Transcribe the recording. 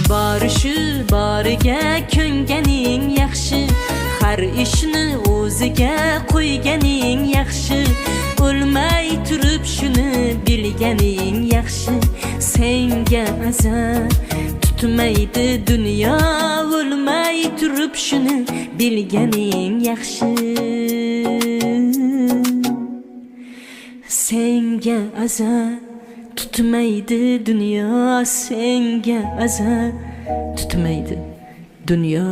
Bari shu bariga ko'nganing yaxshi, har ishni o'ziga qo'yganing yaxshi. O'lmay turib shuni bilganing yaxshi. Senga azar tutmaydi dunyo, o'lmay turib shuni bilganing yaxshi. Senga azar tutmaydi dunyo, senga azar tutmaydi dunyo.